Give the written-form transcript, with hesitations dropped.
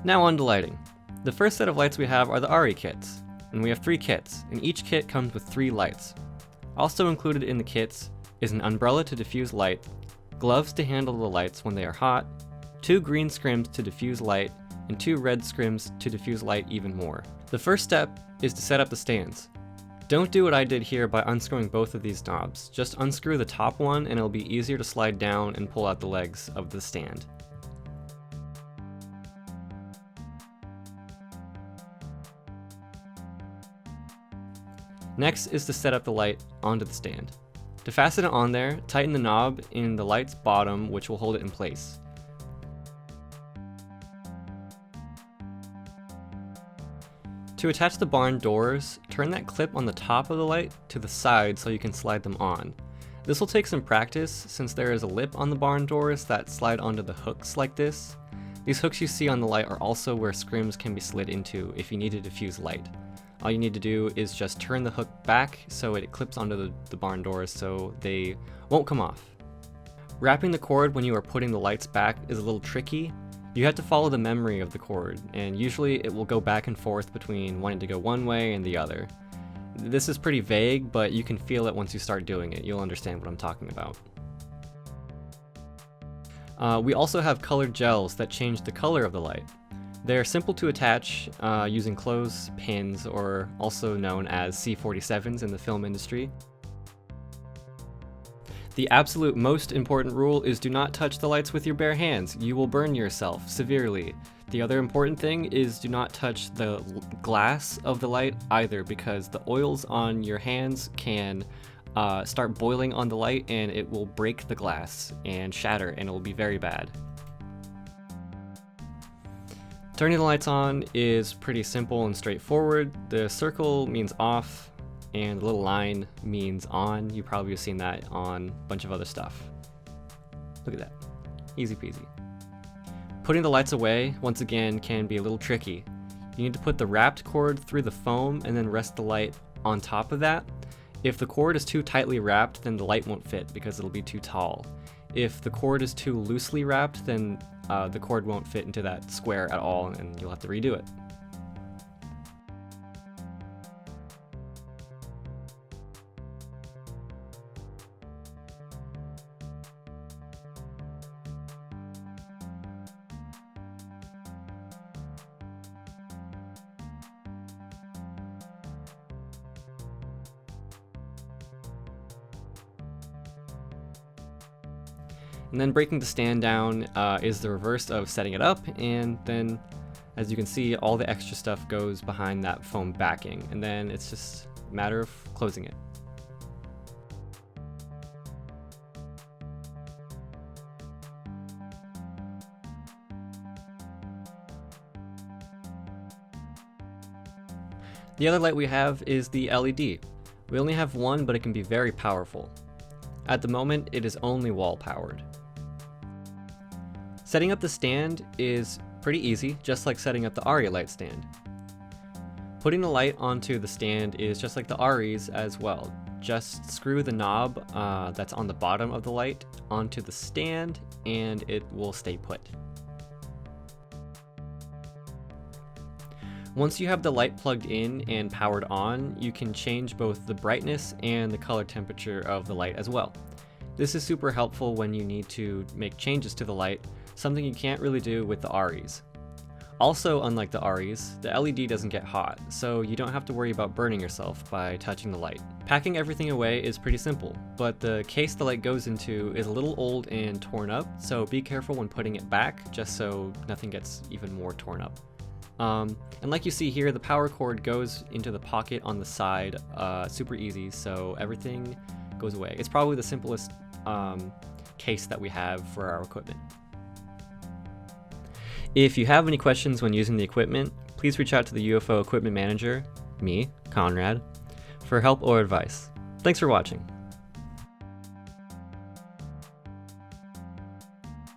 Now on to lighting. The first set of lights we have are the RE kits, and we have 3 kits, and each kit comes with 3 lights. Also included in the kits is an umbrella to diffuse light, gloves to handle the lights when they are hot, 2 green scrims to diffuse light, and 2 red scrims to diffuse light even more. The first step is to set up the stands. Don't do what I did here by unscrewing both of these knobs. Just unscrew the top one and it'll be easier to slide down and pull out the legs of the stand. Next is to set up the light onto the stand. To fasten it on there, tighten the knob in the light's bottom, which will hold it in place. To attach the barn doors, turn that clip on the top of the light to the side so you can slide them on. This will take some practice since there is a lip on the barn doors that slide onto the hooks like this. These hooks you see on the light are also where scrims can be slid into if you need to diffuse light. All you need to do is just turn the hook back so it clips onto the barn doors so they won't come off. Wrapping the cord when you are putting the lights back is a little tricky. You have to follow the memory of the cord, and usually it will go back and forth between wanting to go one way and the other. This is pretty vague, but you can feel it once you start doing it. You'll understand what I'm talking about. We also have colored gels that change the color of the light. They're simple to attach using clothespins, or also known as C47s in the film industry. The absolute most important rule is do not touch the lights with your bare hands. You will burn yourself severely. The other important thing is do not touch the glass of the light either, because the oils on your hands can start boiling on the light and it will break the glass and shatter, and it will be very bad. Turning the lights on is pretty simple and straightforward. The circle means off, and the little line means on. You probably have seen that on a bunch of other stuff. Look at that. Easy peasy. Putting the lights away, once again, can be a little tricky. You need to put the wrapped cord through the foam and then rest the light on top of that. If the cord is too tightly wrapped, then the light won't fit because it'll be too tall. If the cord is too loosely wrapped, then the cord won't fit into that square at all, and you'll have to redo it. And then breaking the stand down is the reverse of setting it up, and then as you can see, all the extra stuff goes behind that foam backing, and then it's just a matter of closing it. The other light we have is the LED. We only have one, but it can be very powerful. At the moment, it is only wall powered. Setting up the stand is pretty easy, just like setting up the ARRI light stand. Putting the light onto the stand is just like the ARRI's as well. Just screw the knob that's on the bottom of the light onto the stand and it will stay put. Once you have the light plugged in and powered on, you can change both the brightness and the color temperature of the light as well. This is super helpful when you need to make changes to the light, something you can't really do with the ARRI's. Also, unlike the ARRI's, the LED doesn't get hot, so you don't have to worry about burning yourself by touching the light. Packing everything away is pretty simple, but the case the light goes into is a little old and torn up, so be careful when putting it back, just so nothing gets even more torn up. And like you see here, the power cord goes into the pocket on the side, super easy, so everything goes away. It's probably the simplest case that we have for our equipment. If you have any questions when using the equipment, please reach out to the UFO equipment manager, me, Conrad, for help or advice. Thanks for watching.